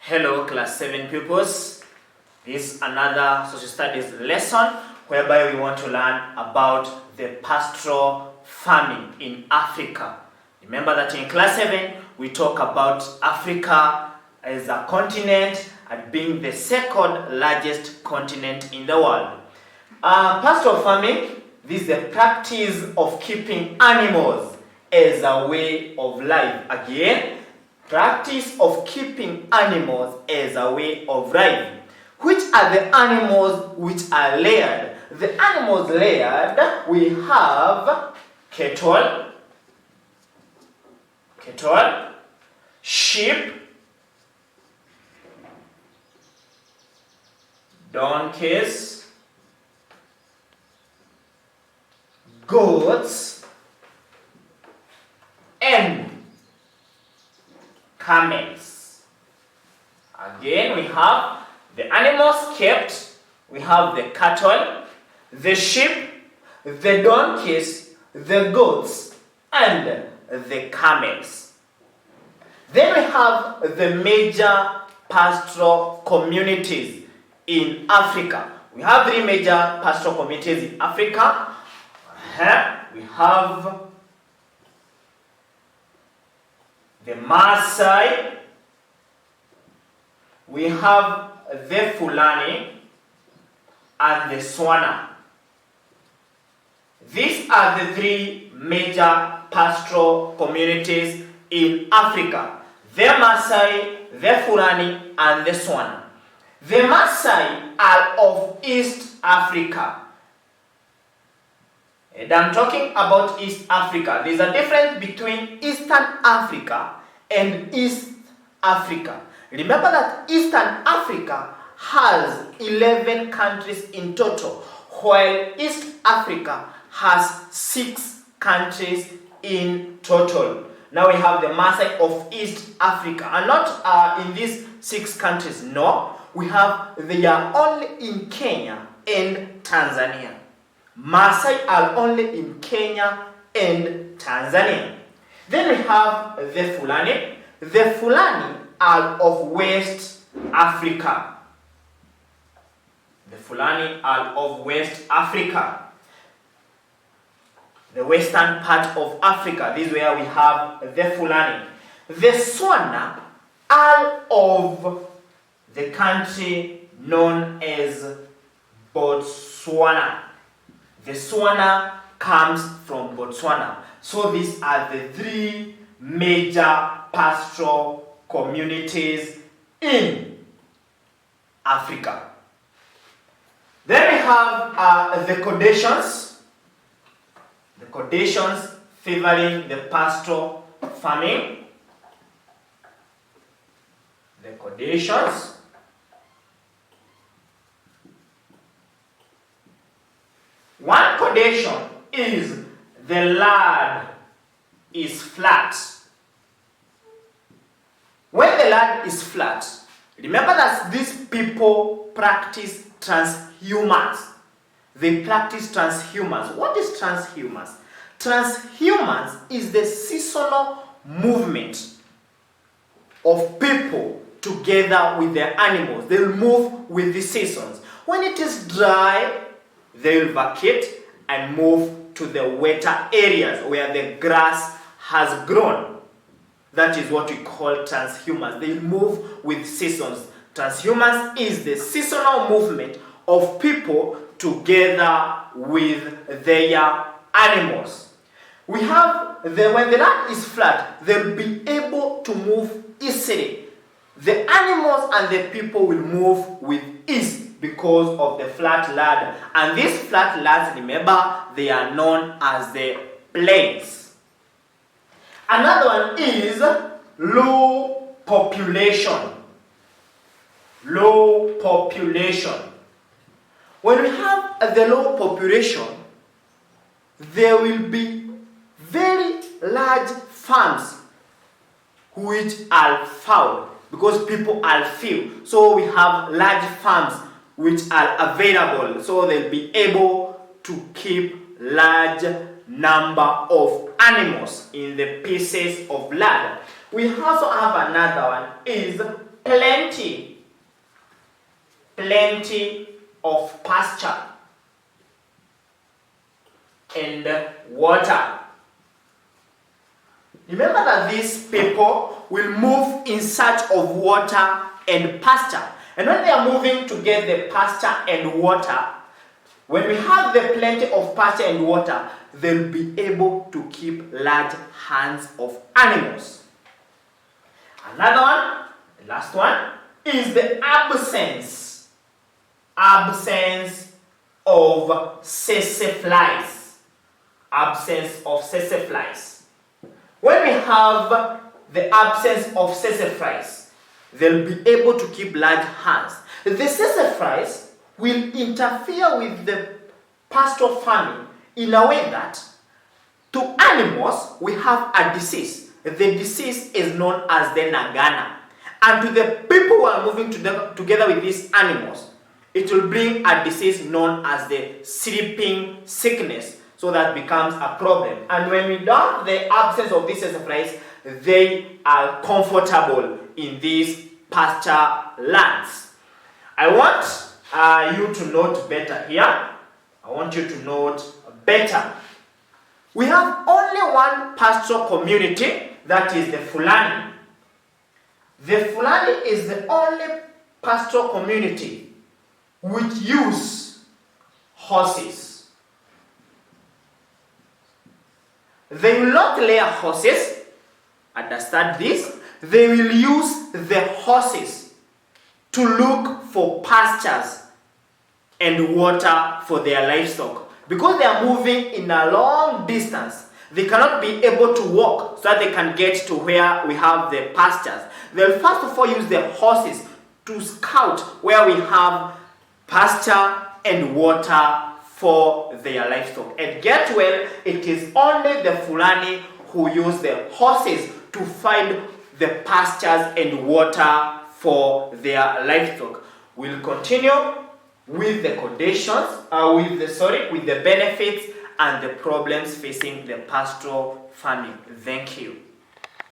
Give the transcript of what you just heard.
Hello class 7 pupils. This is another social studies lesson whereby we want to learn about the pastoral farming in Africa. Remember that in class 7 we talk about Africa as a continent and being the second largest continent in the world. Pastoral farming, this is the practice of keeping animals as a way of life. Again, practice of keeping animals as a way of life. Which are the animals which are layered? The animals layered, we have cattle, sheep, donkeys, goats, and camels. Again, we have the animals kept, we have the cattle, the sheep, the donkeys, the goats, and the camels. Then we have the major pastoral communities in Africa. We have three major pastoral communities in Africa. We have the Maasai, we have the Fulani, and the Swana. These are the three major pastoral communities in Africa: the Maasai, the Fulani, and the Swana. The Maasai are of East Africa. And I'm talking about East Africa. There's a difference between Eastern Africa and East Africa. Remember that Eastern Africa has 11 countries in total, while East Africa has 6 countries in total. Now we have the Maasai of East Africa, and not in these 6 countries, no. They are only in Kenya and Tanzania. Maasai are only in Kenya and Tanzania. Then we have the Fulani. The Fulani are of West Africa. The Fulani are of West Africa. The western part of Africa. This is where we have the Fulani. The Swana are of the country known as Botswana. The Swana comes from Botswana. So these are the three major pastoral communities in Africa. Then we have the Codations. The Codations favoring the pastoral farming. The Codations. One codation is the land is flat. When the land is flat, remember that these people practice transhumance. They practice transhumance. What is transhumance? Transhumance is the seasonal movement of people together with their animals. They will move with the seasons. When it is dry, they will vacate and move to the wetter areas where the grass has grown. That is what we call transhumance. They move with seasons. Transhumance is the seasonal movement of people together with their animals. We have when the land is flat, they'll be able to move easily. The animals and the people will move with ease because of the flat land. And these flat lands, remember, they are known as the plains. Another one is low population. Low population. When we have the low population, there will be very large farms which are found because people are few. So we have large farms which are available, so they'll be able to keep large number of animals in the pieces of land. We also have another one is plenty of pasture and water. Remember that these people will move in search of water and pasture. And when they are moving to get the pasture and water, when we have the plenty of pasture and water, they'll be able to keep large herds of animals. Another one, the last one, is the absence of sassaflies. Absence of sassaflies. When we have the absence of sassaflies, they'll be able to keep large herds. The sassaflies will interfere with the pastoral farming in a way that to animals we have a disease. The disease is known as the nagana. And to the people who are moving together with these animals, it will bring a disease known as the sleeping sickness. So that becomes a problem. And when we don't have the absence of these sassaflies, they are comfortable in these pasture lands. I want you to note better here. I want you to note better. We have only one pastoral community, that is the Fulani. The Fulani is the only pastoral community which use horses. They will not layer horses, understand this. They will use the horses to look for pastures and water for their livestock. Because they are moving in a long distance, they cannot be able to walk so that they can get to where we have the pastures. They'll first of all use the horses to scout where we have pasture and water for their livestock. And get well, it is only the Fulani who use the horses to find the pastures and water for their livestock. We'll continue with the conditions, with the benefits and the problems facing the pastoral farming. Thank you.